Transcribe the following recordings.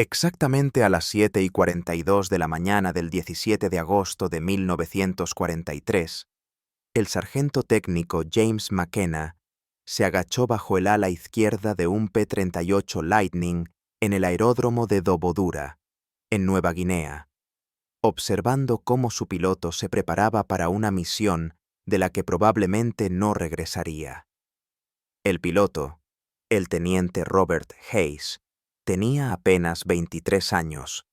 Exactamente a las 7:42 de la mañana del 17 de agosto de 1943, el sargento técnico James McKenna se agachó bajo el ala izquierda de un P-38 Lightning en el aeródromo de Dobodura, en Nueva Guinea, observando cómo su piloto se preparaba para una misión de la que probablemente no regresaría. El piloto, el teniente Robert Hayes, tenía apenas 23 años,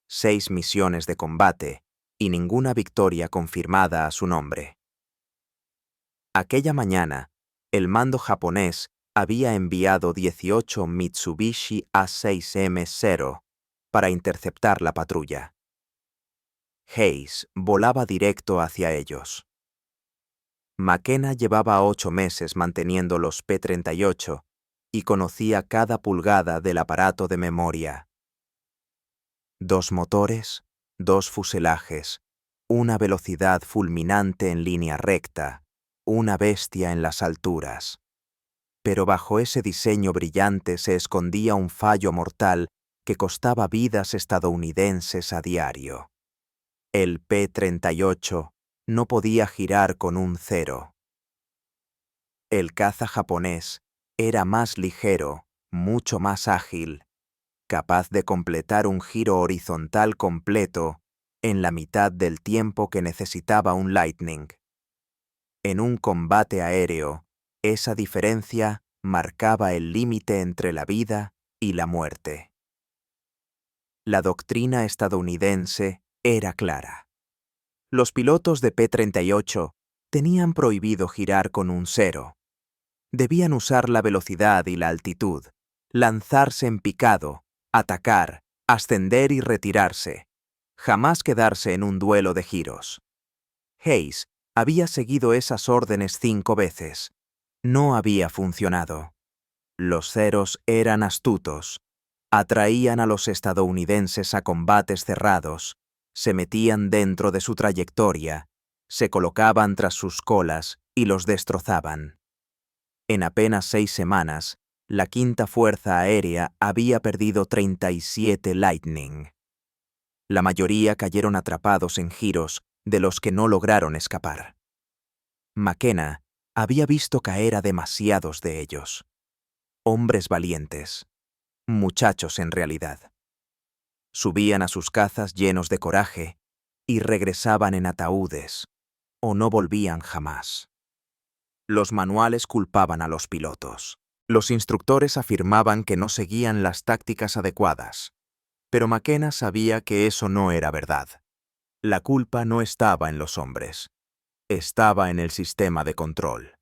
6 misiones de combate y ninguna victoria confirmada a su nombre. Aquella mañana, el mando japonés había enviado 18 Mitsubishi A6M0 para interceptar la patrulla. Hayes volaba directo hacia ellos. McKenna llevaba 8 meses manteniendo los P-38 y conocía cada pulgada del aparato de memoria. 2 motores, 2 fuselajes, una velocidad fulminante en línea recta, una bestia en las alturas. Pero bajo ese diseño brillante se escondía un fallo mortal que costaba vidas estadounidenses a diario. El P-38 no podía girar con un cero. El caza japonés era más ligero, mucho más ágil, capaz de completar un giro horizontal completo en la mitad del tiempo que necesitaba un Lightning. En un combate aéreo, esa diferencia marcaba el límite entre la vida y la muerte. La doctrina estadounidense era clara. Los pilotos de P-38 tenían prohibido girar con un cero. Debían usar la velocidad y la altitud, lanzarse en picado, atacar, ascender y retirarse, jamás quedarse en un duelo de giros. Hayes había seguido esas órdenes 5 veces. No había funcionado. Los ceros eran astutos. Atraían a los estadounidenses a combates cerrados, se metían dentro de su trayectoria, se colocaban tras sus colas y los destrozaban. En apenas 6 semanas, la Quinta Fuerza Aérea había perdido 37 Lightning. La mayoría cayeron atrapados en giros de los que no lograron escapar. McKenna había visto caer a demasiados de ellos. Hombres valientes. Muchachos en realidad. Subían a sus cazas llenos de coraje y regresaban en ataúdes, o no volvían jamás. Los manuales culpaban a los pilotos. Los instructores afirmaban que no seguían las tácticas adecuadas, pero McKenna sabía que eso no era verdad. La culpa no estaba en los hombres, estaba en el sistema de control.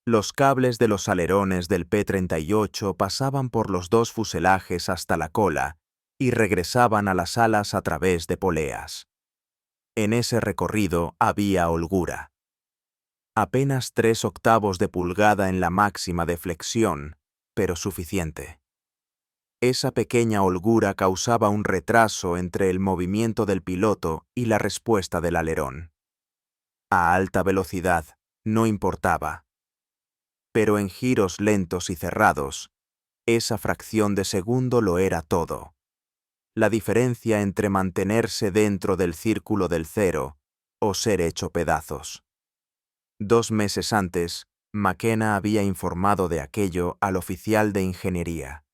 Los cables de los alerones del P-38 pasaban por los 2 fuselajes hasta la cola y regresaban a las alas a través de poleas. En ese recorrido había holgura. Apenas 3/8 de pulgada en la máxima de flexión, pero suficiente. Esa pequeña holgura causaba un retraso entre el movimiento del piloto y la respuesta del alerón. A alta velocidad, no importaba. Pero en giros lentos y cerrados, esa fracción de segundo lo era todo. La diferencia entre mantenerse dentro del círculo del cero o ser hecho pedazos. 2 meses antes, McKenna había informado de aquello al oficial de ingeniería.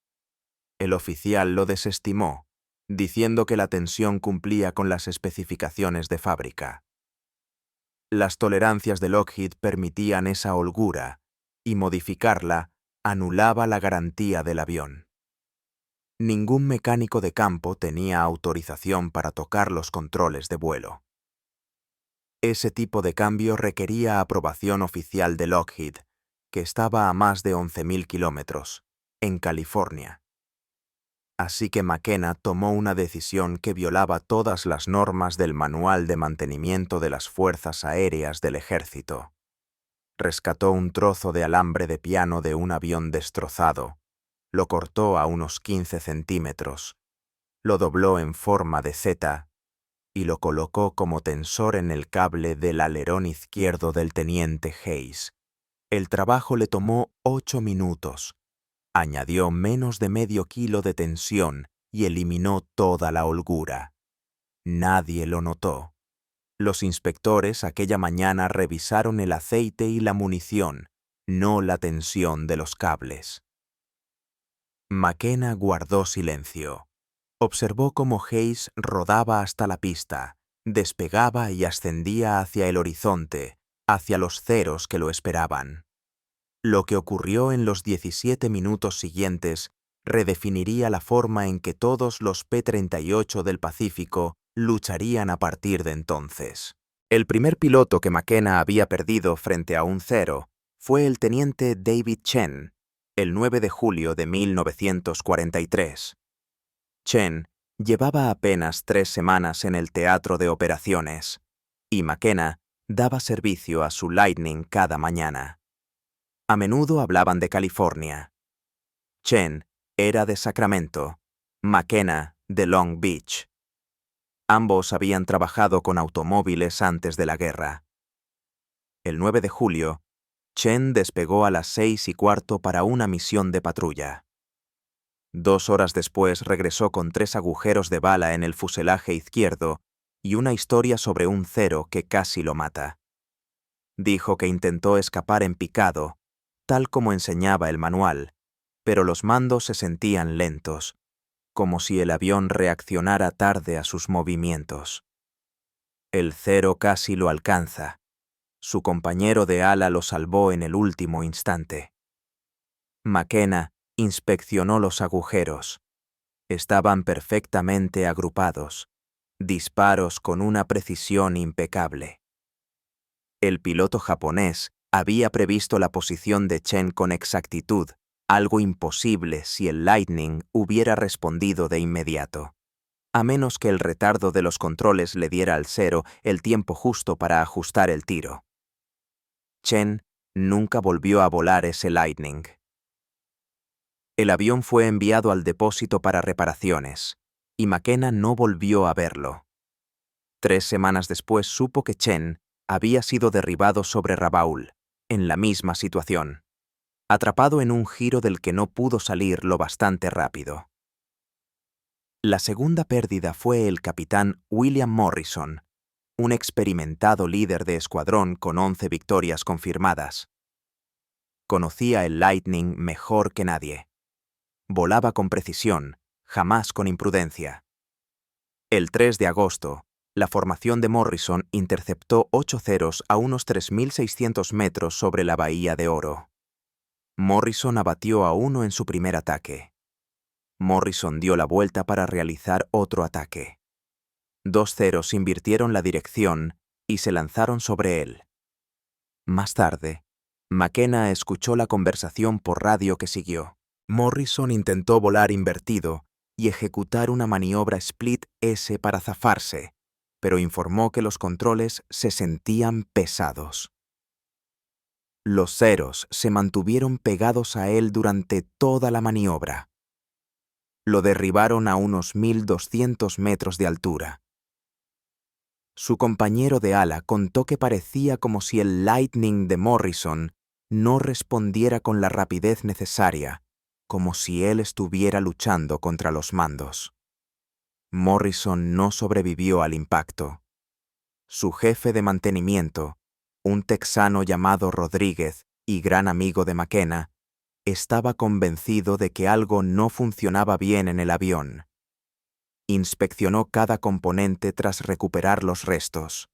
El oficial lo desestimó, diciendo que la tensión cumplía con las especificaciones de fábrica. Las tolerancias de Lockheed permitían esa holgura, y modificarla anulaba la garantía del avión. Ningún mecánico de campo tenía autorización para tocar los controles de vuelo. Ese tipo de cambio requería aprobación oficial de Lockheed, que estaba a más de 11.000 kilómetros, en California. Así que McKenna tomó una decisión que violaba todas las normas del Manual de Mantenimiento de las Fuerzas Aéreas del Ejército. Rescató un trozo de alambre de piano de un avión destrozado, lo cortó a unos 15 centímetros, lo dobló en forma de Z y lo colocó como tensor en el cable del alerón izquierdo del teniente Hayes. El trabajo le tomó 8 minutos. Añadió menos de medio kilo de tensión y eliminó toda la holgura. Nadie lo notó. Los inspectores aquella mañana revisaron el aceite y la munición, no la tensión de los cables. McKenna guardó silencio. Observó cómo Hayes rodaba hasta la pista, despegaba y ascendía hacia el horizonte, hacia los ceros que lo esperaban. Lo que ocurrió en los 17 minutos siguientes redefiniría la forma en que todos los P-38 del Pacífico lucharían a partir de entonces. El primer piloto que McKenna había perdido frente a un cero fue el teniente David Chen, el 9 de julio de 1943. Chen llevaba apenas 3 semanas en el teatro de operaciones, y McKenna daba servicio a su Lightning cada mañana. A menudo hablaban de California. Chen era de Sacramento, McKenna de Long Beach. Ambos habían trabajado con automóviles antes de la guerra. El 9 de julio, Chen despegó a las 6:15 para una misión de patrulla. 2 horas después regresó con 3 agujeros de bala en el fuselaje izquierdo y una historia sobre un cero que casi lo mata. Dijo que intentó escapar en picado, tal como enseñaba el manual, pero los mandos se sentían lentos, como si el avión reaccionara tarde a sus movimientos. El cero casi lo alcanza. Su compañero de ala lo salvó en el último instante. McKenna inspeccionó los agujeros. Estaban perfectamente agrupados, disparos con una precisión impecable. El piloto japonés había previsto la posición de Chen con exactitud, algo imposible si el Lightning hubiera respondido de inmediato, a menos que el retardo de los controles le diera al cero el tiempo justo para ajustar el tiro. Chen nunca volvió a volar ese Lightning. El avión fue enviado al depósito para reparaciones, y McKenna no volvió a verlo. 3 semanas después supo que Chen había sido derribado sobre Rabaul, en la misma situación, atrapado en un giro del que no pudo salir lo bastante rápido. La segunda pérdida fue el capitán William Morrison, un experimentado líder de escuadrón con 11 victorias confirmadas. Conocía el Lightning mejor que nadie. Volaba con precisión, jamás con imprudencia. El 3 de agosto, la formación de Morrison interceptó 8 ceros a unos 3.600 metros sobre la Bahía de Oro. Morrison abatió a uno en su primer ataque. Morrison dio la vuelta para realizar otro ataque. 2 ceros invirtieron la dirección y se lanzaron sobre él. Más tarde, McKenna escuchó la conversación por radio que siguió. Morrison intentó volar invertido y ejecutar una maniobra split S para zafarse, pero informó que los controles se sentían pesados. Los ceros se mantuvieron pegados a él durante toda la maniobra. Lo derribaron a unos 1.200 metros de altura. Su compañero de ala contó que parecía como si el Lightning de Morrison no respondiera con la rapidez necesaria, como si él estuviera luchando contra los mandos. Morrison no sobrevivió al impacto. Su jefe de mantenimiento, un texano llamado Rodríguez y gran amigo de McKenna, estaba convencido de que algo no funcionaba bien en el avión. Inspeccionó cada componente tras recuperar los restos: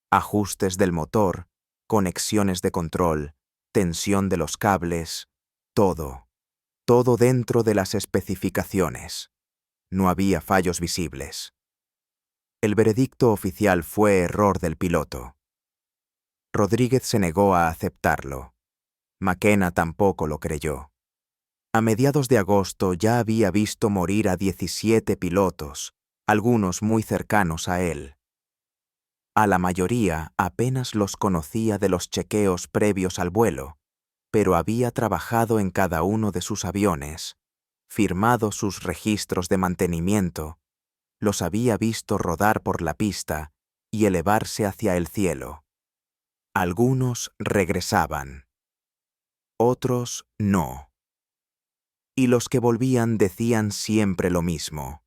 ajustes del motor, conexiones de control, tensión de los cables, todo dentro de las especificaciones. No había fallos visibles. El veredicto oficial fue error del piloto. Rodríguez se negó a aceptarlo. McKenna tampoco lo creyó. A mediados de agosto ya había visto morir a 17 pilotos, algunos muy cercanos a él. A la mayoría apenas los conocía de los chequeos previos al vuelo, pero había trabajado en cada uno de sus aviones, firmado sus registros de mantenimiento, los había visto rodar por la pista y elevarse hacia el cielo. Algunos regresaban, otros no. Y los que volvían decían siempre lo mismo: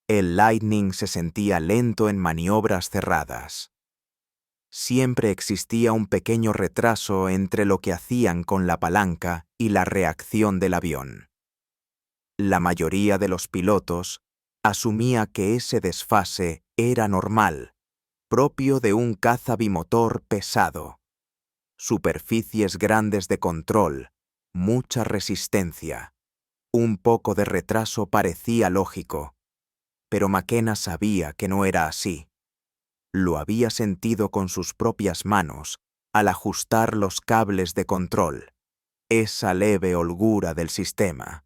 El Lightning se sentía lento en maniobras cerradas. Siempre existía un pequeño retraso entre lo que hacían con la palanca y la reacción del avión. La mayoría de los pilotos asumía que ese desfase era normal, propio de un caza bimotor pesado. Superficies grandes de control, mucha resistencia. Un poco de retraso parecía lógico, pero McKenna sabía que no era así. Lo había sentido con sus propias manos al ajustar los cables de control, esa leve holgura del sistema.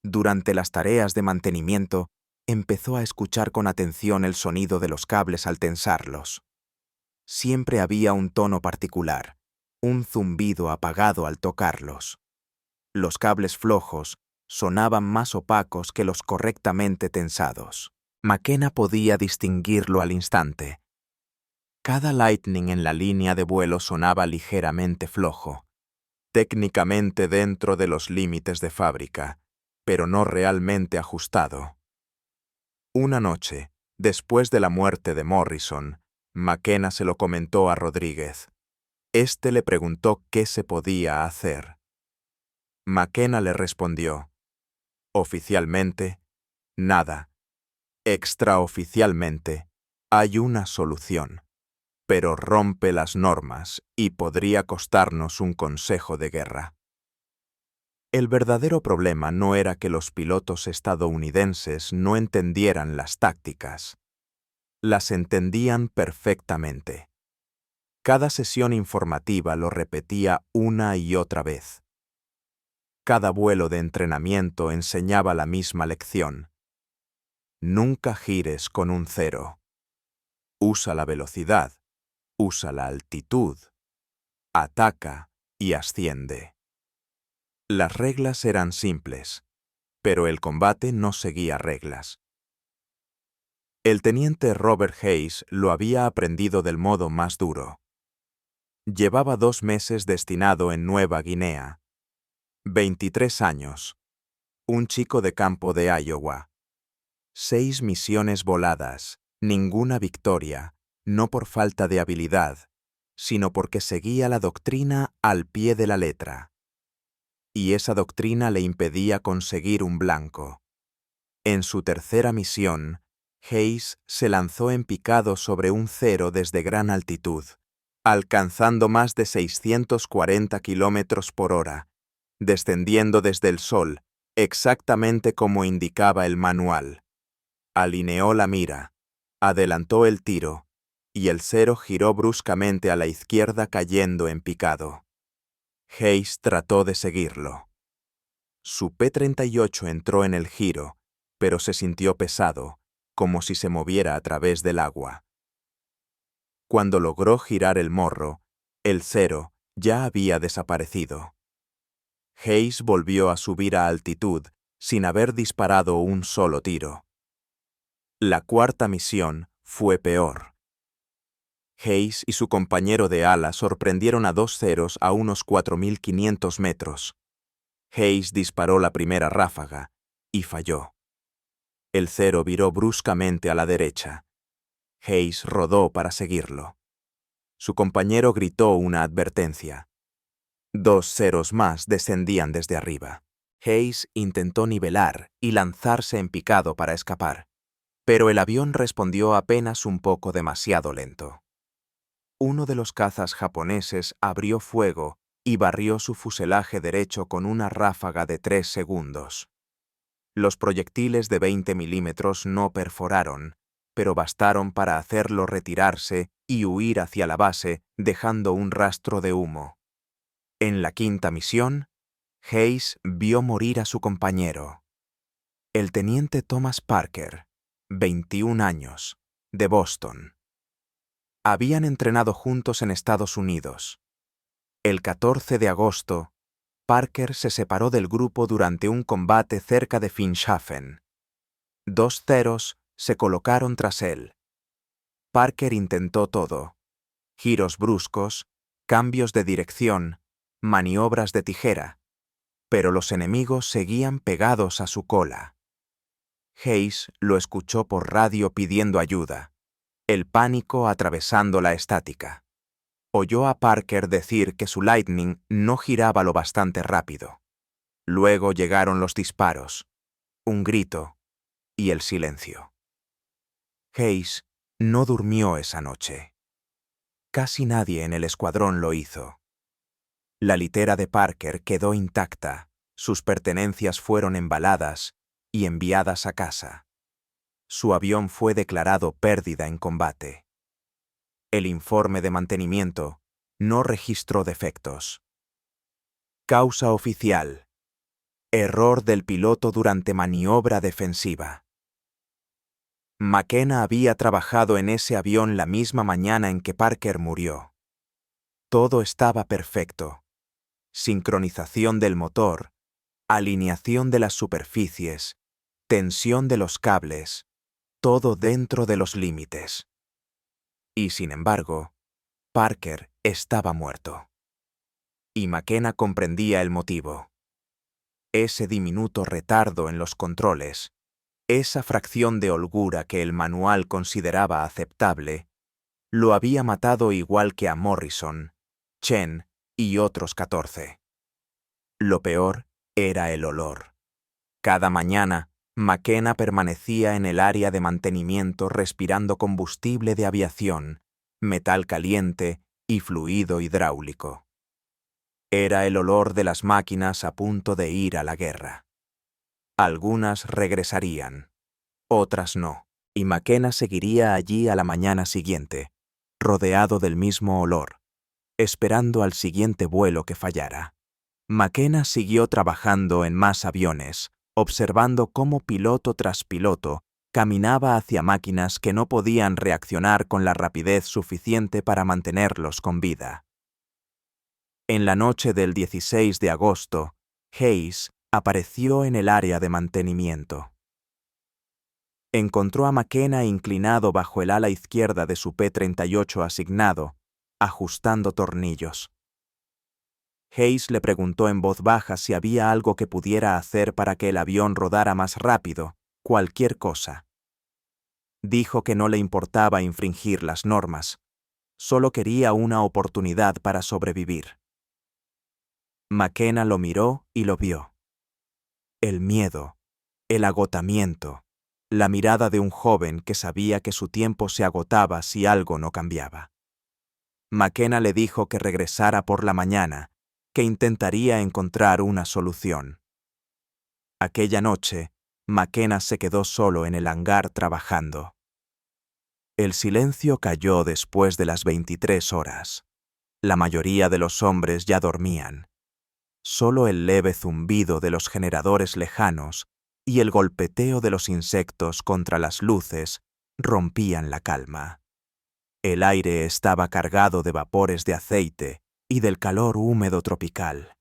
Durante las tareas de mantenimiento, empezó a escuchar con atención el sonido de los cables al tensarlos. Siempre había un tono particular, un zumbido apagado al tocarlos. Los cables flojos sonaban más opacos que los correctamente tensados. McKenna podía distinguirlo al instante. Cada Lightning en la línea de vuelo sonaba ligeramente flojo, técnicamente dentro de los límites de fábrica, pero no realmente ajustado. Una noche, después de la muerte de Morrison, McKenna se lo comentó a Rodríguez. Este le preguntó qué se podía hacer. McKenna le respondió: oficialmente, nada. Extraoficialmente, hay una solución, pero rompe las normas y podría costarnos un consejo de guerra. El verdadero problema no era que los pilotos estadounidenses no entendieran las tácticas. Las entendían perfectamente. Cada sesión informativa lo repetía una y otra vez. Cada vuelo de entrenamiento enseñaba la misma lección. Nunca gires con un cero. Usa la velocidad, usa la altitud, ataca y asciende. Las reglas eran simples, pero el combate no seguía reglas. El teniente Robert Hayes lo había aprendido del modo más duro. Llevaba 2 meses destinado en Nueva Guinea. 23 años. Un chico de campo de Iowa. 6 misiones voladas, ninguna victoria, no por falta de habilidad, sino porque seguía la doctrina al pie de la letra. Y esa doctrina le impedía conseguir un blanco. En su tercera misión, Hayes se lanzó en picado sobre un cero desde gran altitud, alcanzando más de 640 kilómetros por hora, descendiendo desde el sol, exactamente como indicaba el manual. Alineó la mira, adelantó el tiro, y el cero giró bruscamente a la izquierda cayendo en picado. Hayes trató de seguirlo. Su P-38 entró en el giro, pero se sintió pesado, como si se moviera a través del agua. Cuando logró girar el morro, el cero ya había desaparecido. Hayes volvió a subir a altitud sin haber disparado un solo tiro. La cuarta misión fue peor. Hayes y su compañero de ala sorprendieron a 2 ceros a unos 4.500 metros. Hayes disparó la primera ráfaga y falló. El cero viró bruscamente a la derecha. Hayes rodó para seguirlo. Su compañero gritó una advertencia. 2 ceros más descendían desde arriba. Hayes intentó nivelar y lanzarse en picado para escapar, pero el avión respondió apenas un poco demasiado lento. Uno de los cazas japoneses abrió fuego y barrió su fuselaje derecho con una ráfaga de 3 segundos. Los proyectiles de 20 milímetros no perforaron, pero bastaron para hacerlo retirarse y huir hacia la base, dejando un rastro de humo. En la quinta misión, Hayes vio morir a su compañero. El teniente Thomas Parker, 21 años, de Boston. Habían entrenado juntos en Estados Unidos. El 14 de agosto, Parker se separó del grupo durante un combate cerca de Finschhafen. 2 ceros se colocaron tras él. Parker intentó todo: giros bruscos, cambios de dirección, maniobras de tijera, pero los enemigos seguían pegados a su cola. Hayes lo escuchó por radio pidiendo ayuda, el pánico atravesando la estática. Oyó a Parker decir que su Lightning no giraba lo bastante rápido. Luego llegaron los disparos, un grito y el silencio. Hayes no durmió esa noche. Casi nadie en el escuadrón lo hizo. La litera de Parker quedó intacta, sus pertenencias fueron embaladas y enviadas a casa. Su avión fue declarado pérdida en combate. El informe de mantenimiento no registró defectos. Causa oficial: error del piloto durante maniobra defensiva. McKenna había trabajado en ese avión la misma mañana en que Parker murió. Todo estaba perfecto. Sincronización del motor, alineación de las superficies, tensión de los cables, todo dentro de los límites. Y sin embargo, Parker estaba muerto. Y McKenna comprendía el motivo. Ese diminuto retardo en los controles, esa fracción de holgura que el manual consideraba aceptable, lo había matado igual que a Morrison, Chen y otros 14. Lo peor era el olor. Cada mañana, McKenna permanecía en el área de mantenimiento respirando combustible de aviación, metal caliente y fluido hidráulico. Era el olor de las máquinas a punto de ir a la guerra. Algunas regresarían, otras no, y McKenna seguiría allí a la mañana siguiente, rodeado del mismo olor, esperando al siguiente vuelo que fallara. McKenna siguió trabajando en más aviones, observando cómo piloto tras piloto caminaba hacia máquinas que no podían reaccionar con la rapidez suficiente para mantenerlos con vida. En la noche del 16 de agosto, Hayes apareció en el área de mantenimiento. Encontró a McKenna inclinado bajo el ala izquierda de su P-38 asignado, ajustando tornillos. Hayes le preguntó en voz baja si había algo que pudiera hacer para que el avión rodara más rápido, cualquier cosa. Dijo que no le importaba infringir las normas, solo quería una oportunidad para sobrevivir. McKenna lo miró y lo vio. El miedo, el agotamiento, la mirada de un joven que sabía que su tiempo se agotaba si algo no cambiaba. McKenna le dijo que regresara por la mañana, que intentaría encontrar una solución. Aquella noche, McKenna se quedó solo en el hangar trabajando. El silencio cayó después de las 23 horas. La mayoría de los hombres ya dormían. Solo el leve zumbido de los generadores lejanos y el golpeteo de los insectos contra las luces rompían la calma. El aire estaba cargado de vapores de aceite y del calor húmedo tropical.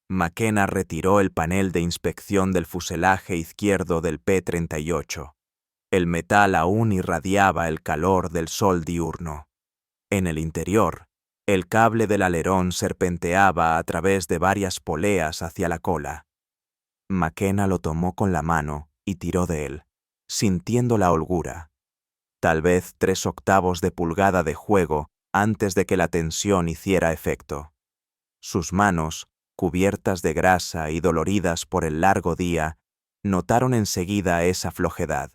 McKenna retiró el panel de inspección del fuselaje izquierdo del P-38. El metal aún irradiaba el calor del sol diurno. En el interior, el cable del alerón serpenteaba a través de varias poleas hacia la cola. McKenna lo tomó con la mano y tiró de él, sintiendo la holgura. Tal vez 3/8 de pulgada de juego antes de que la tensión hiciera efecto. Sus manos, cubiertas de grasa y doloridas por el largo día, notaron enseguida esa flojedad.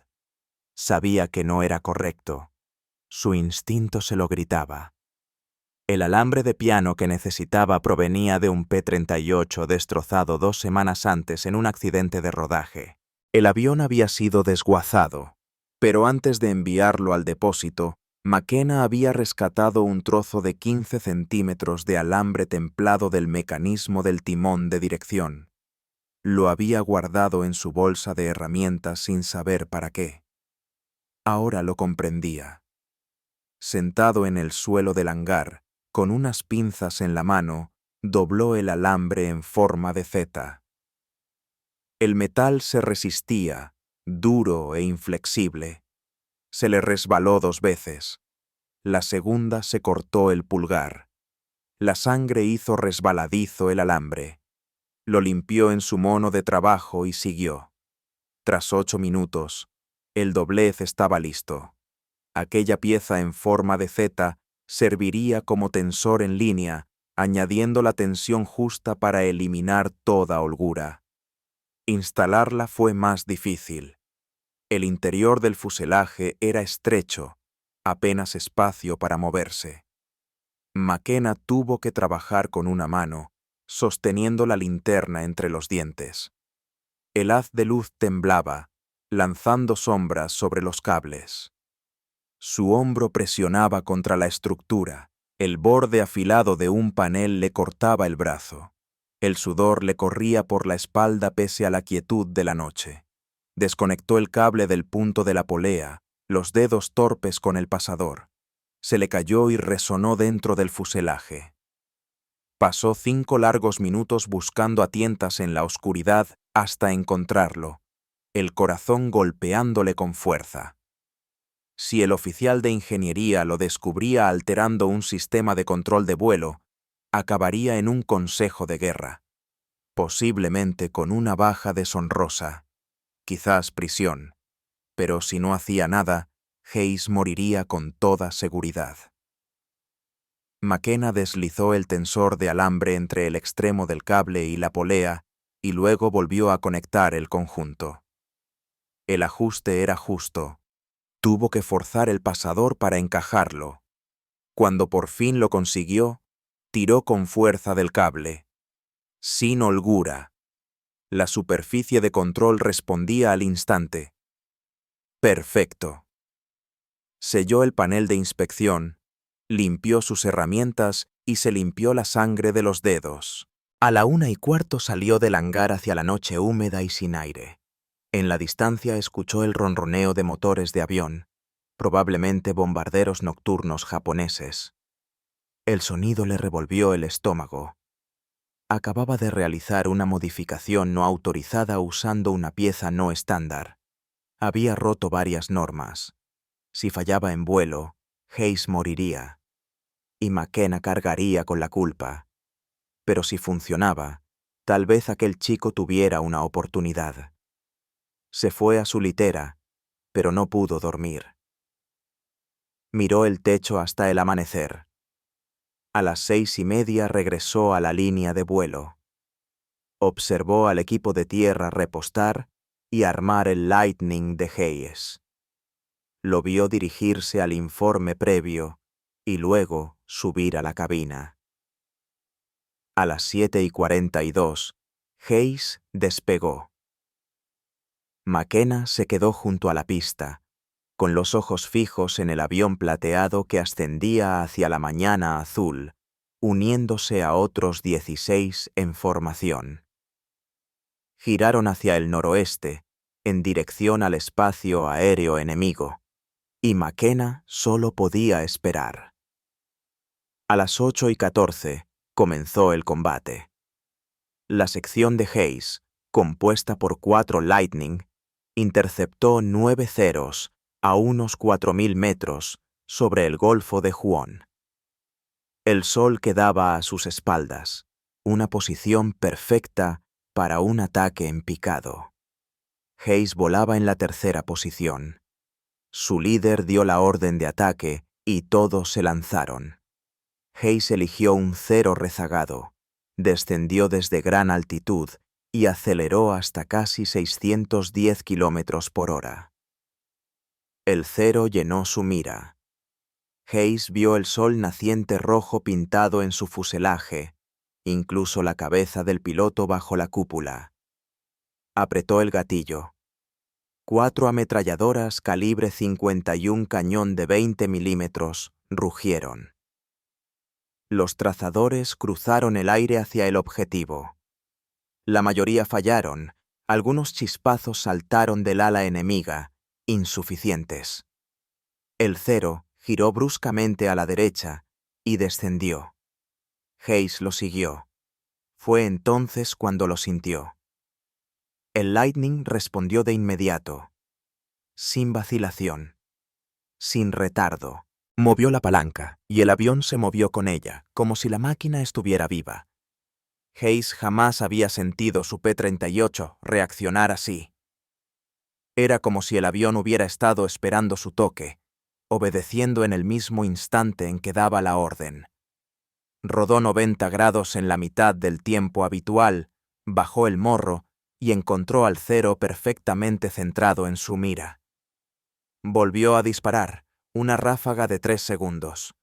Sabía que no era correcto. Su instinto se lo gritaba. El alambre de piano que necesitaba provenía de un P-38 destrozado 2 semanas antes en un accidente de rodaje. El avión había sido desguazado, pero antes de enviarlo al depósito, McKenna había rescatado un trozo de 15 centímetros de alambre templado del mecanismo del timón de dirección. Lo había guardado en su bolsa de herramientas sin saber para qué. Ahora lo comprendía. Sentado en el suelo del hangar, con unas pinzas en la mano, dobló el alambre en forma de Z. El metal se resistía, duro e inflexible. Se le resbaló 2 veces. La segunda se cortó el pulgar. La sangre hizo resbaladizo el alambre. Lo limpió en su mono de trabajo y siguió. Tras 8 minutos, el doblez estaba listo. Aquella pieza en forma de Z serviría como tensor en línea, añadiendo la tensión justa para eliminar toda holgura. Instalarla fue más difícil. El interior del fuselaje era estrecho, apenas espacio para moverse. McKenna tuvo que trabajar con una mano, sosteniendo la linterna entre los dientes. El haz de luz temblaba, lanzando sombras sobre los cables. Su hombro presionaba contra la estructura. El borde afilado de un panel le cortaba el brazo. El sudor le corría por la espalda pese a la quietud de la noche. Desconectó el cable del punto de la polea, los dedos torpes con el pasador. Se le cayó y resonó dentro del fuselaje. Pasó 5 largos minutos buscando a tientas en la oscuridad hasta encontrarlo, el corazón golpeándole con fuerza. Si el oficial de ingeniería lo descubría alterando un sistema de control de vuelo, acabaría en un consejo de guerra, posiblemente con una baja deshonrosa, quizás prisión, pero si no hacía nada, Hayes moriría con toda seguridad. McKenna deslizó el tensor de alambre entre el extremo del cable y la polea y luego volvió a conectar el conjunto. El ajuste era justo. Tuvo que forzar el pasador para encajarlo. Cuando por fin lo consiguió, tiró con fuerza del cable. Sin holgura. La superficie de control respondía al instante. Perfecto. Selló el panel de inspección, limpió sus herramientas y se limpió la sangre de los dedos. A la 1:15 salió del hangar hacia la noche húmeda y sin aire. En la distancia escuchó el ronroneo de motores de avión, probablemente bombarderos nocturnos japoneses. El sonido le revolvió el estómago. Acababa de realizar una modificación no autorizada usando una pieza no estándar. Había roto varias normas. Si fallaba en vuelo, Hayes moriría. Y McKenna cargaría con la culpa. Pero si funcionaba, tal vez aquel chico tuviera una oportunidad. Se fue a su litera, pero no pudo dormir. Miró el techo hasta el amanecer. A las 6:30 regresó a la línea de vuelo. Observó al equipo de tierra repostar y armar el Lightning de Hayes. Lo vio dirigirse al informe previo y luego subir a la cabina. A las 7:42, Hayes despegó. McKenna se quedó junto a la pista, con los ojos fijos en el avión plateado que ascendía hacia la mañana azul, uniéndose a otros 16 en formación. Giraron hacia el noroeste, en dirección al espacio aéreo enemigo, y McKenna solo podía esperar. A las 8:14 comenzó el combate. La sección de Hayes, compuesta por 4 Lightning, interceptó 9 ceros a unos 4.000 metros sobre el Golfo de Huon. El sol quedaba a sus espaldas, una posición perfecta para un ataque en picado. Hayes volaba en la tercera posición. Su líder dio la orden de ataque y todos se lanzaron. Hayes eligió un cero rezagado, descendió desde gran altitud y aceleró hasta casi 610 kilómetros por hora. El cero llenó su mira. Hayes vio el sol naciente rojo pintado en su fuselaje, incluso la cabeza del piloto bajo la cúpula. Apretó el gatillo. 4 ametralladoras calibre 51 cañón de 20 milímetros rugieron. Los trazadores cruzaron el aire hacia el objetivo. La mayoría fallaron, algunos chispazos saltaron del ala enemiga, insuficientes. El cero giró bruscamente a la derecha y descendió. Hayes lo siguió. Fue entonces cuando lo sintió. El Lightning respondió de inmediato, sin vacilación, sin retardo. Movió la palanca y el avión se movió con ella, como si la máquina estuviera viva. Hayes jamás había sentido su P-38 reaccionar así. Era como si el avión hubiera estado esperando su toque, obedeciendo en el mismo instante en que daba la orden. Rodó 90 grados en la mitad del tiempo habitual, bajó el morro y encontró al Cero perfectamente centrado en su mira. Volvió a disparar, una ráfaga de 3 segundos.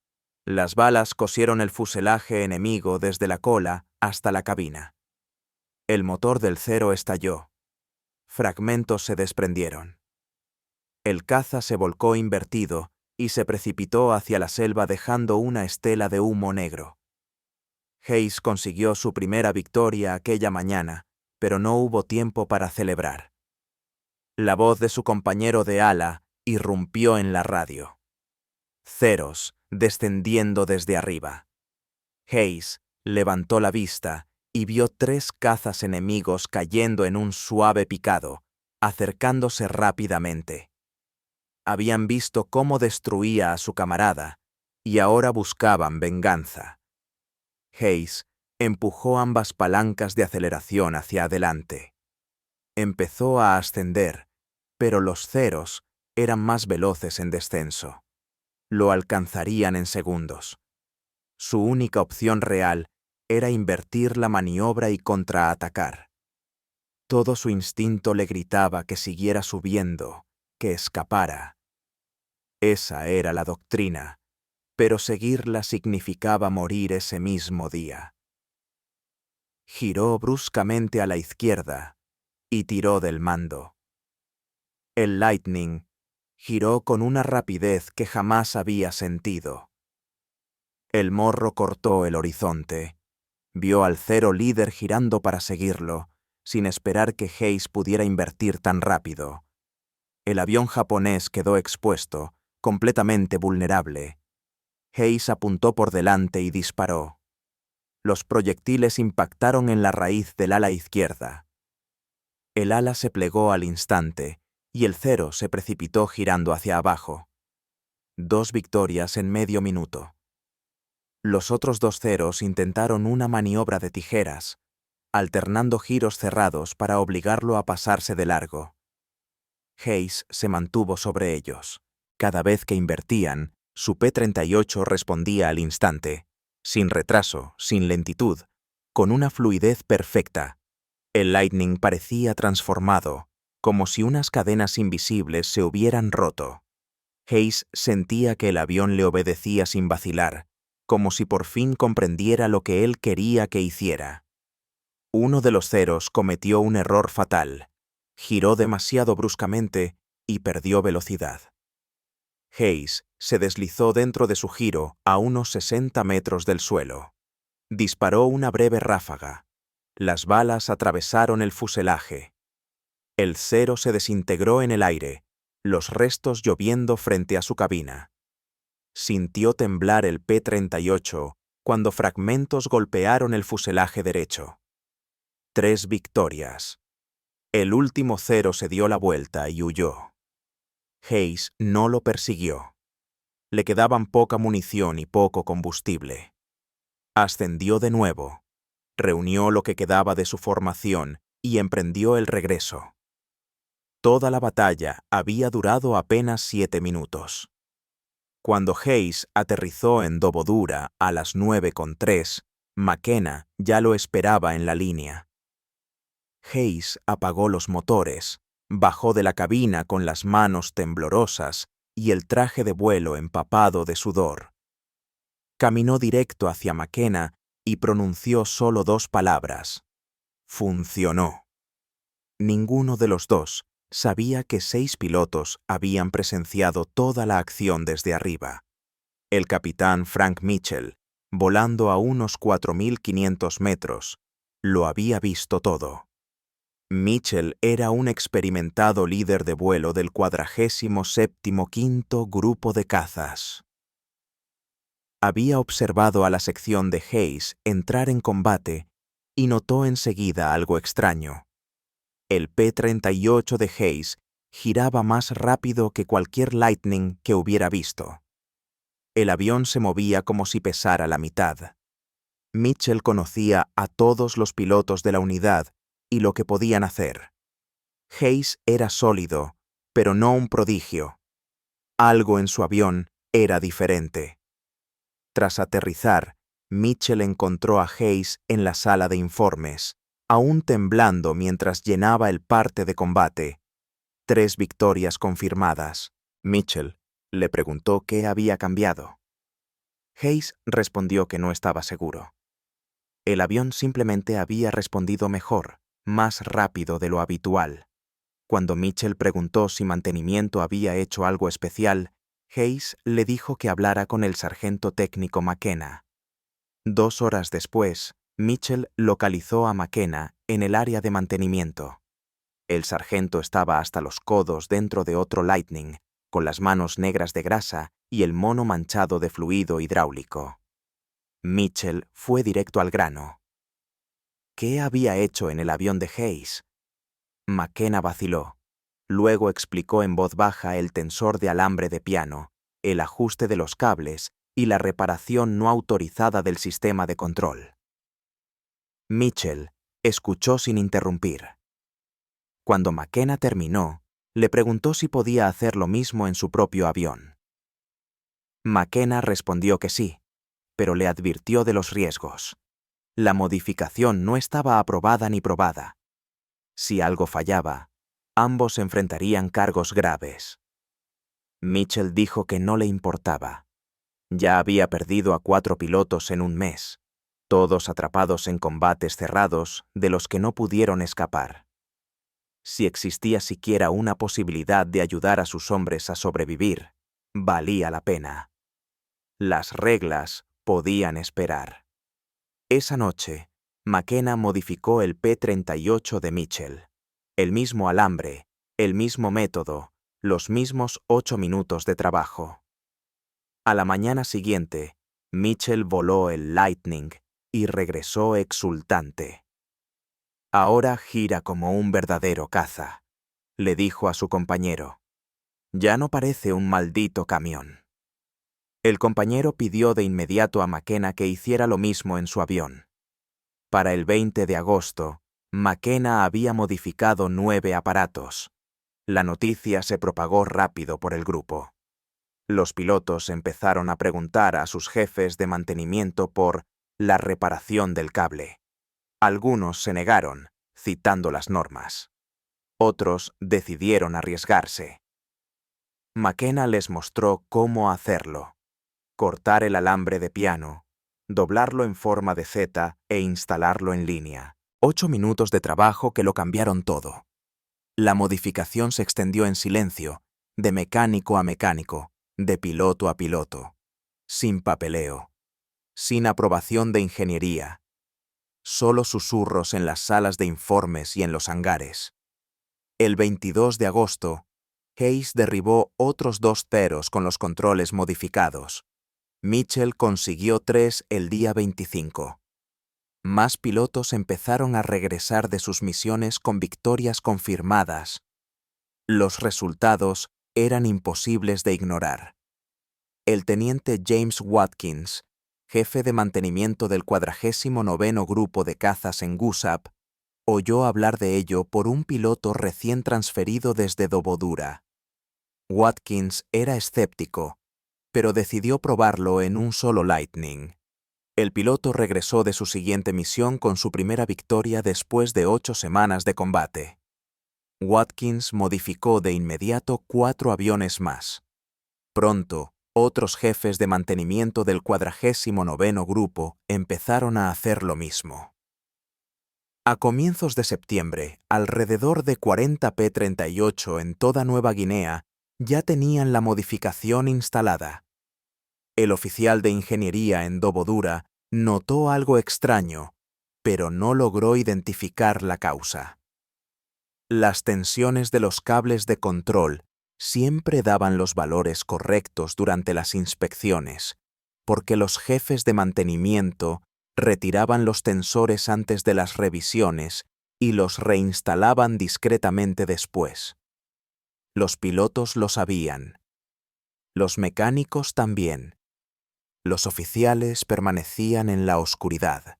Las balas cosieron el fuselaje enemigo desde la cola hasta la cabina. El motor del Cero estalló. Fragmentos se desprendieron. El caza se volcó invertido y se precipitó hacia la selva dejando una estela de humo negro. Hayes consiguió su primera victoria aquella mañana, pero no hubo tiempo para celebrar. La voz de su compañero de ala irrumpió en la radio. Ceros, descendiendo desde arriba. Hayes levantó la vista y vio 3 cazas enemigos cayendo en un suave picado, acercándose rápidamente. Habían visto cómo destruía a su camarada y ahora buscaban venganza. Hayes empujó ambas palancas de aceleración hacia adelante. Empezó a ascender, pero los Ceros eran más veloces en descenso. Lo alcanzarían en segundos. Su única opción real era invertir la maniobra y contraatacar. Todo su instinto le gritaba que siguiera subiendo, que escapara. Esa era la doctrina, pero seguirla significaba morir ese mismo día. Giró bruscamente a la izquierda y tiró del mando. El Lightning giró con una rapidez que jamás había sentido. El morro cortó el horizonte. Vio al Cero líder girando para seguirlo, sin esperar que Hayes pudiera invertir tan rápido. El avión japonés quedó expuesto, completamente vulnerable. Hayes apuntó por delante y disparó. Los proyectiles impactaron en la raíz del ala izquierda. El ala se plegó al instante y el Cero se precipitó girando hacia abajo. 2 victorias en medio minuto. Los otros 2 Ceros intentaron una maniobra de tijeras, alternando giros cerrados para obligarlo a pasarse de largo. Hayes se mantuvo sobre ellos. Cada vez que invertían, su P-38 respondía al instante, sin retraso, sin lentitud, con una fluidez perfecta. El Lightning parecía transformado, como si unas cadenas invisibles se hubieran roto. Hayes sentía que el avión le obedecía sin vacilar, como si por fin comprendiera lo que él quería que hiciera. Uno de los Ceros cometió un error fatal. Giró demasiado bruscamente y perdió velocidad. Hayes se deslizó dentro de su giro a unos 60 metros del suelo. Disparó una breve ráfaga. Las balas atravesaron el fuselaje. El Cero se desintegró en el aire, los restos lloviendo frente a su cabina. Sintió temblar el P-38 cuando fragmentos golpearon el fuselaje derecho. 3 victorias. El último Cero se dio la vuelta y huyó. Hayes no lo persiguió. Le quedaban poca munición y poco combustible. Ascendió de nuevo, reunió lo que quedaba de su formación y emprendió el regreso. Toda la batalla había durado apenas 7 minutos. Cuando Hayes aterrizó en Dobodura a las 9:03, McKenna ya lo esperaba en la línea. Hayes apagó los motores, bajó de la cabina con las manos temblorosas y el traje de vuelo empapado de sudor. Caminó directo hacia McKenna y pronunció solo 2 palabras. Funcionó. Ninguno de los dos sabía que 6 pilotos habían presenciado toda la acción desde arriba. El capitán Frank Mitchell, volando a unos 4.500 metros, lo había visto todo. Mitchell era un experimentado líder de vuelo del 47º Grupo de Cazas. Había observado a la sección de Hayes entrar en combate y notó enseguida algo extraño. El P-38 de Hayes giraba más rápido que cualquier Lightning que hubiera visto. El avión se movía como si pesara la mitad. Mitchell conocía a todos los pilotos de la unidad y lo que podían hacer. Hayes era sólido pero no un prodigio. Algo en su avión era diferente. Tras aterrizar, Mitchell encontró a Hayes en la sala de informes, aún temblando mientras llenaba el parte de combate. 3 victorias confirmadas. Mitchell le preguntó qué había cambiado. Hayes respondió que no estaba seguro. El avión simplemente había respondido mejor, más rápido de lo habitual. Cuando Mitchell preguntó si mantenimiento había hecho algo especial, Hayes le dijo que hablara con el sargento técnico McKenna. 2 horas después, Mitchell localizó a McKenna en el área de mantenimiento. El sargento estaba hasta los codos dentro de otro Lightning, con las manos negras de grasa y el mono manchado de fluido hidráulico. Mitchell fue directo al grano. ¿Qué había hecho en el avión de Hayes? McKenna vaciló. Luego explicó en voz baja el tensor de alambre de piano, el ajuste de los cables y la reparación no autorizada del sistema de control. Mitchell escuchó sin interrumpir. Cuando McKenna terminó, le preguntó si podía hacer lo mismo en su propio avión. McKenna respondió que sí, pero le advirtió de los riesgos. La modificación no estaba aprobada ni probada. Si algo fallaba, ambos enfrentarían cargos graves. Mitchell dijo que no le importaba. Ya había perdido a 4 pilotos en un mes, todos atrapados en combates cerrados de los que no pudieron escapar. Si existía siquiera una posibilidad de ayudar a sus hombres a sobrevivir, valía la pena. Las reglas podían esperar. Esa noche, McKenna modificó el P-38 de Mitchell. El mismo alambre, el mismo método, los mismos 8 minutos de trabajo. A la mañana siguiente, Mitchell voló el Lightning y regresó exultante. «Ahora gira como un verdadero caza», le dijo a su compañero. «Ya no parece un maldito camión». El compañero pidió de inmediato a McKenna que hiciera lo mismo en su avión. Para el 20 de agosto, McKenna había modificado 9 aparatos. La noticia se propagó rápido por el grupo. Los pilotos empezaron a preguntar a sus jefes de mantenimiento por la reparación del cable. Algunos se negaron, citando las normas. Otros decidieron arriesgarse. McKenna les mostró cómo hacerlo: cortar el alambre de piano, doblarlo en forma de Z e instalarlo en línea. 8 minutos de trabajo que lo cambiaron todo. La modificación se extendió en silencio, de mecánico a mecánico, de piloto a piloto, sin papeleo, sin aprobación de ingeniería, solo susurros en las salas de informes y en los hangares. El 22 de agosto, Hayes derribó otros 2 ceros con los controles modificados. Mitchell consiguió 3 el día 25. Más pilotos empezaron a regresar de sus misiones con victorias confirmadas. Los resultados eran imposibles de ignorar. El teniente James Watkins, jefe de mantenimiento del 49º Grupo de Cazas en Gussap, oyó hablar de ello por un piloto recién transferido desde Dobodura. Watkins era escéptico, pero decidió probarlo en un solo Lightning. El piloto regresó de su siguiente misión con su primera victoria después de 8 semanas de combate. Watkins modificó de inmediato 4 aviones más. Pronto, otros jefes de mantenimiento del 49º Grupo empezaron a hacer lo mismo. A comienzos de septiembre, alrededor de 40 P-38 en toda Nueva Guinea ya tenían la modificación instalada. El oficial de ingeniería en Dobodura notó algo extraño, pero no logró identificar la causa. Las tensiones de los cables de control siempre daban los valores correctos durante las inspecciones, porque los jefes de mantenimiento retiraban los tensores antes de las revisiones y los reinstalaban discretamente después. Los pilotos lo sabían. Los mecánicos también. Los oficiales permanecían en la oscuridad.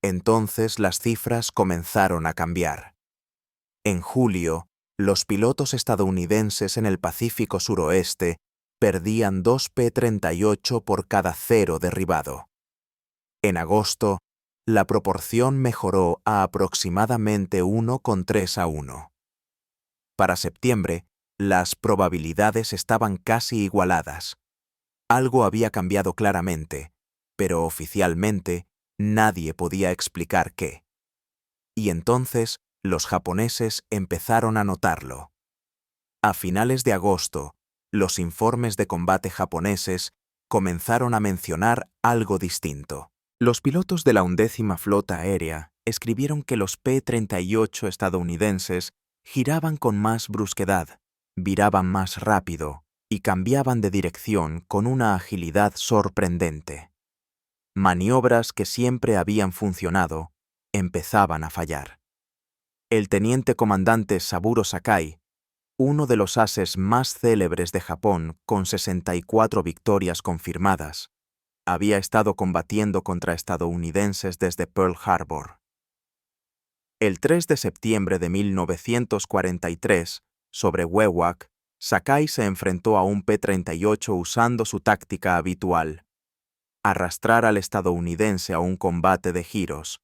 Entonces las cifras comenzaron a cambiar. En julio, Los pilotos estadounidenses en el Pacífico Suroeste perdían 2 P-38 por cada 0 derribado. En agosto, la proporción mejoró a aproximadamente 1,3 a 1. Para septiembre, las probabilidades estaban casi igualadas. Algo había cambiado claramente, pero oficialmente nadie podía explicar qué. Y entonces los japoneses empezaron a notarlo. A finales de agosto, los informes de combate japoneses comenzaron a mencionar algo distinto. Los pilotos de la 11ª Flota Aérea escribieron que los P-38 estadounidenses giraban con más brusquedad, viraban más rápido y cambiaban de dirección con una agilidad sorprendente. Maniobras que siempre habían funcionado empezaban a fallar. El teniente comandante Saburo Sakai, uno de los ases más célebres de Japón con 64 victorias confirmadas, había estado combatiendo contra estadounidenses desde Pearl Harbor. El 3 de septiembre de 1943, sobre Wewak, Sakai se enfrentó a un P-38 usando su táctica habitual: arrastrar al estadounidense a un combate de giros,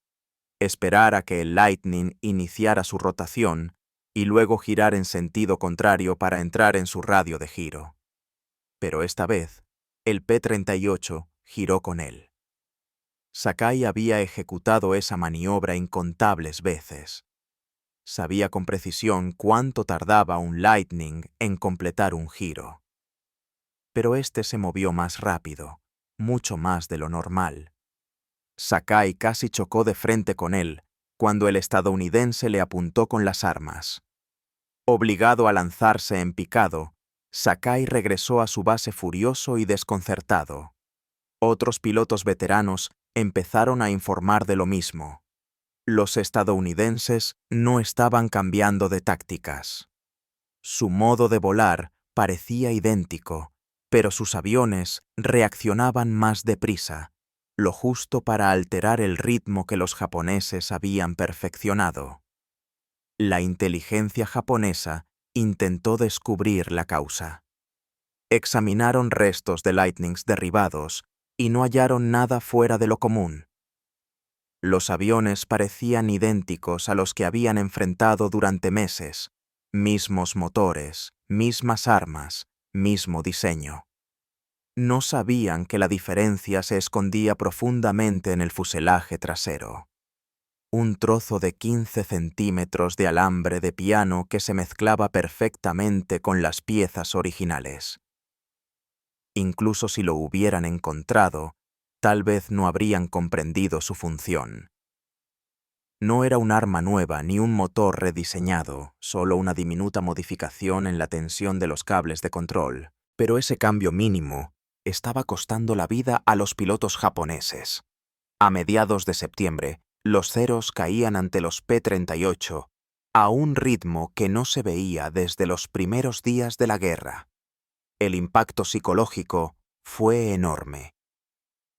esperar a que el Lightning iniciara su rotación y luego girar en sentido contrario para entrar en su radio de giro. Pero esta vez, el P-38 giró con él. Sakai había ejecutado esa maniobra incontables veces. Sabía con precisión cuánto tardaba un Lightning en completar un giro. Pero este se movió más rápido, mucho más de lo normal. Sakai casi chocó de frente con él cuando el estadounidense le apuntó con las armas. Obligado a lanzarse en picado, Sakai regresó a su base furioso y desconcertado. Otros pilotos veteranos empezaron a informar de lo mismo. Los estadounidenses no estaban cambiando de tácticas. Su modo de volar parecía idéntico, pero sus aviones reaccionaban más deprisa, lo justo para alterar el ritmo que los japoneses habían perfeccionado. La inteligencia japonesa intentó descubrir la causa. Examinaron restos de Lightnings derribados y no hallaron nada fuera de lo común. Los aviones parecían idénticos a los que habían enfrentado durante meses, mismos motores, mismas armas, mismo diseño. No sabían que la diferencia se escondía profundamente en el fuselaje trasero. Un trozo de 15 centímetros de alambre de piano que se mezclaba perfectamente con las piezas originales. Incluso si lo hubieran encontrado, tal vez no habrían comprendido su función. No era un arma nueva ni un motor rediseñado, solo una diminuta modificación en la tensión de los cables de control, pero ese cambio mínimo estaba costando la vida a los pilotos japoneses. A mediados de septiembre, los ceros caían ante los P-38 a un ritmo que no se veía desde los primeros días de la guerra. El impacto psicológico fue enorme.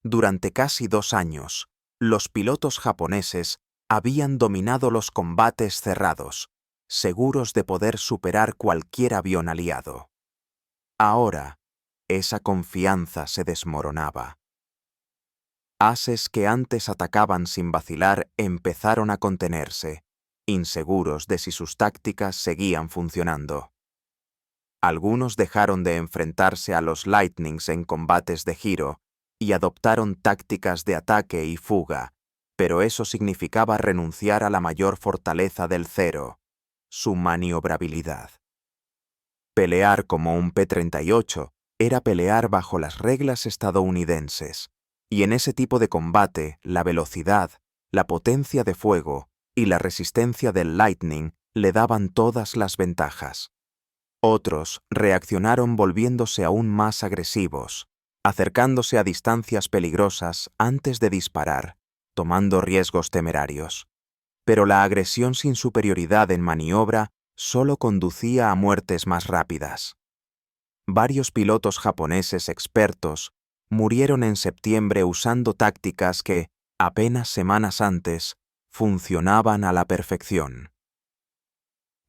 Durante casi 2 años, los pilotos japoneses habían dominado los combates cerrados, seguros de poder superar cualquier avión aliado. Ahora, esa confianza se desmoronaba. Ases que antes atacaban sin vacilar empezaron a contenerse, inseguros de si sus tácticas seguían funcionando. Algunos dejaron de enfrentarse a los Lightnings en combates de giro y adoptaron tácticas de ataque y fuga, pero eso significaba renunciar a la mayor fortaleza del Cero, su maniobrabilidad. Pelear como un P-38 era pelear bajo las reglas estadounidenses, y en ese tipo de combate la velocidad, la potencia de fuego y la resistencia del Lightning le daban todas las ventajas. Otros reaccionaron volviéndose aún más agresivos, acercándose a distancias peligrosas antes de disparar, tomando riesgos temerarios. Pero la agresión sin superioridad en maniobra solo conducía a muertes más rápidas. Varios pilotos japoneses expertos murieron en septiembre usando tácticas que, apenas semanas antes, funcionaban a la perfección.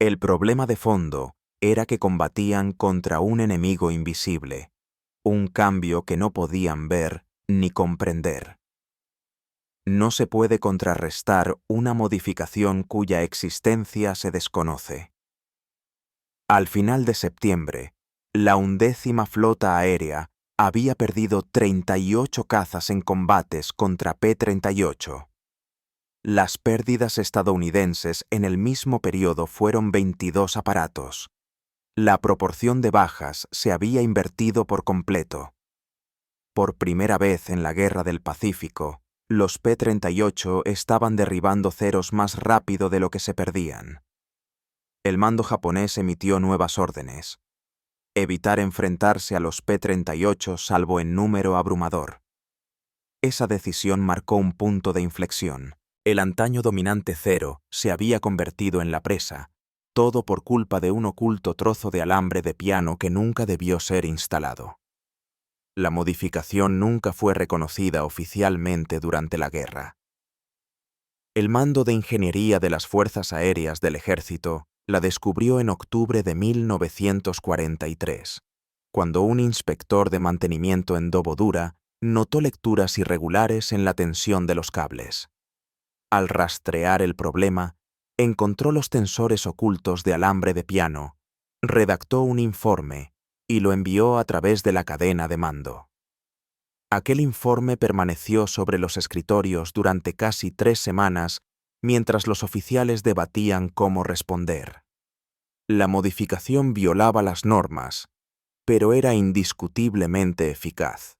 El problema de fondo era que combatían contra un enemigo invisible, un cambio que no podían ver ni comprender. No se puede contrarrestar una modificación cuya existencia se desconoce. Al final de septiembre, la 11ª Flota Aérea había perdido 38 cazas en combates contra P-38. Las pérdidas estadounidenses en el mismo periodo fueron 22 aparatos. La proporción de bajas se había invertido por completo. Por primera vez en la Guerra del Pacífico, los P-38 estaban derribando ceros más rápido de lo que se perdían. El mando japonés emitió nuevas órdenes. Evitar enfrentarse a los P-38 salvo en número abrumador. Esa decisión marcó un punto de inflexión. El antaño dominante cero se había convertido en la presa, todo por culpa de un oculto trozo de alambre de piano que nunca debió ser instalado. La modificación nunca fue reconocida oficialmente durante la guerra. El Mando de Ingeniería de las Fuerzas Aéreas del Ejército la descubrió en octubre de 1943, cuando un inspector de mantenimiento en Dobodura notó lecturas irregulares en la tensión de los cables. Al rastrear el problema, encontró los tensores ocultos de alambre de piano, redactó un informe y lo envió a través de la cadena de mando. Aquel informe permaneció sobre los escritorios durante casi 3 semanas mientras los oficiales debatían cómo responder. La modificación violaba las normas, pero era indiscutiblemente eficaz.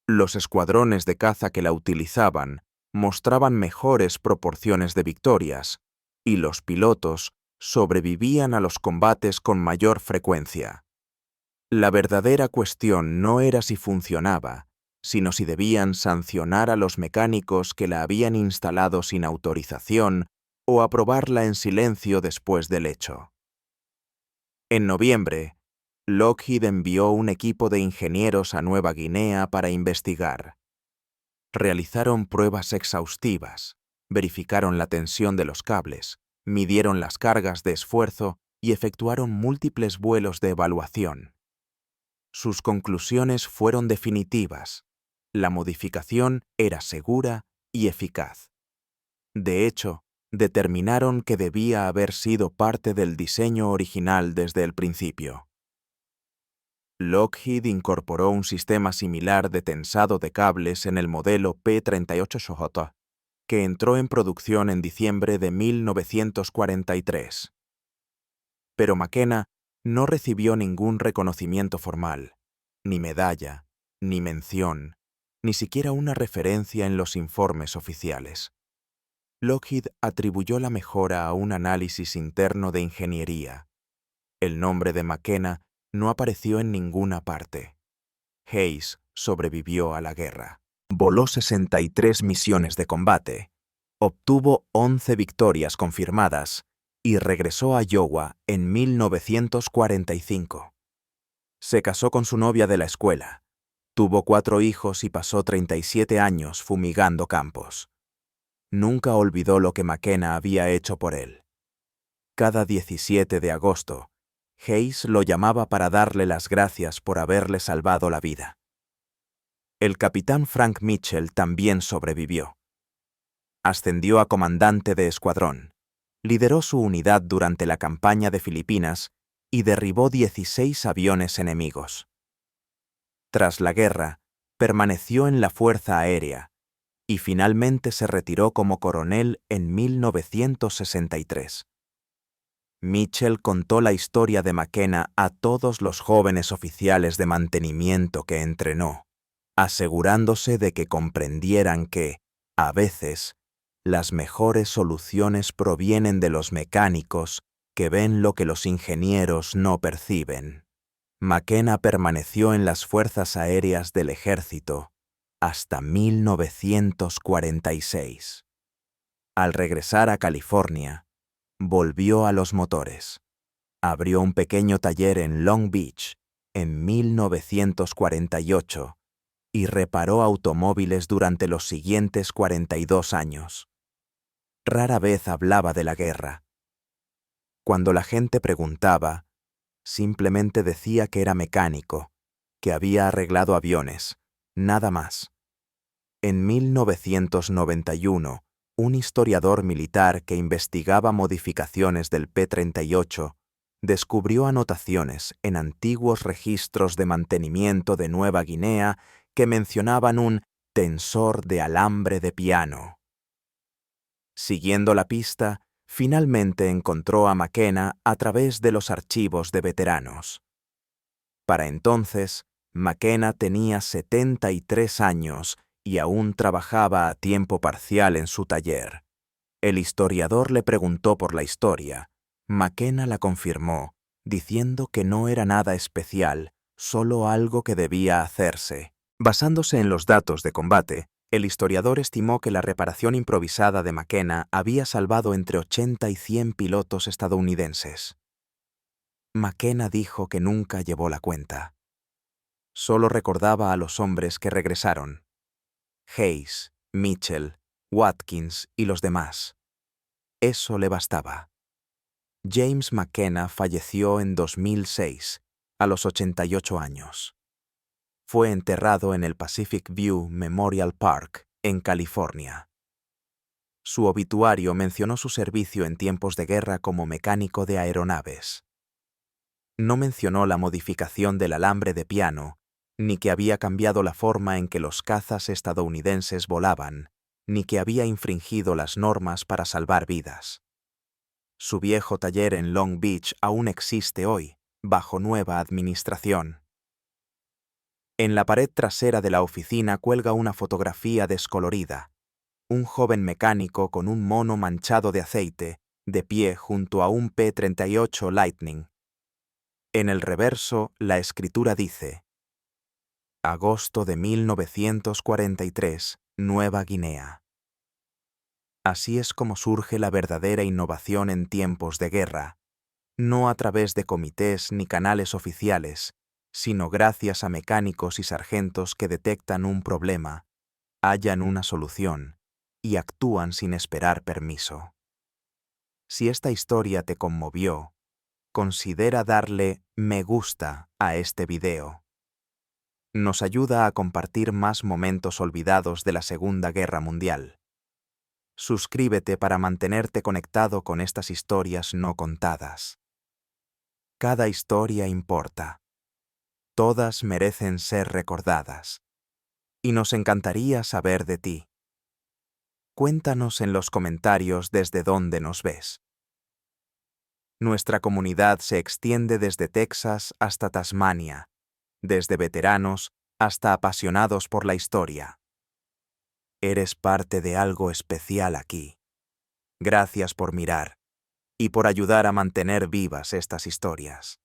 Los escuadrones de caza que la utilizaban mostraban mejores proporciones de victorias, y los pilotos sobrevivían a los combates con mayor frecuencia. La verdadera cuestión no era si funcionaba, sino si debían sancionar a los mecánicos que la habían instalado sin autorización o aprobarla en silencio después del hecho. En noviembre, Lockheed envió un equipo de ingenieros a Nueva Guinea para investigar. Realizaron pruebas exhaustivas, verificaron la tensión de los cables, midieron las cargas de esfuerzo y efectuaron múltiples vuelos de evaluación. Sus conclusiones fueron definitivas. La modificación era segura y eficaz. De hecho, determinaron que debía haber sido parte del diseño original desde el principio. Lockheed incorporó un sistema similar de tensado de cables en el modelo P-38 Shohota, que entró en producción en diciembre de 1943. Pero McKenna no recibió ningún reconocimiento formal, ni medalla, ni mención, ni siquiera una referencia en los informes oficiales. Lockheed atribuyó la mejora a un análisis interno de ingeniería. El nombre de McKenna no apareció en ninguna parte. Hayes sobrevivió a la guerra. Voló 63 misiones de combate, obtuvo 11 victorias confirmadas y regresó a Iowa en 1945. Se casó con su novia de la escuela, tuvo 4 hijos y pasó 37 años fumigando campos. Nunca olvidó lo que McKenna había hecho por él. Cada 17 de agosto, Hayes lo llamaba para darle las gracias por haberle salvado la vida. El capitán Frank Mitchell también sobrevivió. Ascendió a comandante de escuadrón, lideró su unidad durante la campaña de Filipinas y derribó 16 aviones enemigos. Tras la guerra, permaneció en la Fuerza Aérea y finalmente se retiró como coronel en 1963. Mitchell contó la historia de McKenna a todos los jóvenes oficiales de mantenimiento que entrenó, asegurándose de que comprendieran que, a veces, las mejores soluciones provienen de los mecánicos que ven lo que los ingenieros no perciben. McKenna permaneció en las Fuerzas Aéreas del Ejército hasta 1946. Al regresar a California, volvió a los motores. Abrió un pequeño taller en Long Beach en 1948 y reparó automóviles durante los siguientes 42 años. Rara vez hablaba de la guerra. Cuando la gente preguntaba, simplemente decía que era mecánico, que había arreglado aviones, nada más. En 1991, un historiador militar que investigaba modificaciones del P-38 descubrió anotaciones en antiguos registros de mantenimiento de Nueva Guinea que mencionaban un tensor de alambre de piano. Siguiendo la pista, finalmente encontró a McKenna a través de los archivos de veteranos. Para entonces, McKenna tenía 73 años y aún trabajaba a tiempo parcial en su taller. El historiador le preguntó por la historia. McKenna la confirmó, diciendo que no era nada especial, solo algo que debía hacerse. Basándose en los datos de combate, el historiador estimó que la reparación improvisada de McKenna había salvado entre 80 y 100 pilotos estadounidenses. McKenna dijo que nunca llevó la cuenta. Solo recordaba a los hombres que regresaron: Hayes, Mitchell, Watkins y los demás. Eso le bastaba. James McKenna falleció en 2006, a los 88 años. Fue enterrado en el Pacific View Memorial Park, en California. Su obituario mencionó su servicio en tiempos de guerra como mecánico de aeronaves. No mencionó la modificación del alambre de piano, ni que había cambiado la forma en que los cazas estadounidenses volaban, ni que había infringido las normas para salvar vidas. Su viejo taller en Long Beach aún existe hoy, bajo nueva administración. En la pared trasera de la oficina cuelga una fotografía descolorida. Un joven mecánico con un mono manchado de aceite, de pie junto a un P-38 Lightning. En el reverso, la escritura dice: Agosto de 1943, Nueva Guinea. Así es como surge la verdadera innovación en tiempos de guerra, no a través de comités ni canales oficiales, sino gracias a mecánicos y sargentos que detectan un problema, hallan una solución y actúan sin esperar permiso. Si esta historia te conmovió, considera darle me gusta a este video. Nos ayuda a compartir más momentos olvidados de la Segunda Guerra Mundial. Suscríbete para mantenerte conectado con estas historias no contadas. Cada historia importa. Todas merecen ser recordadas. Y nos encantaría saber de ti. Cuéntanos en los comentarios desde dónde nos ves. Nuestra comunidad se extiende desde Texas hasta Tasmania, desde veteranos hasta apasionados por la historia. Eres parte de algo especial aquí. Gracias por mirar y por ayudar a mantener vivas estas historias.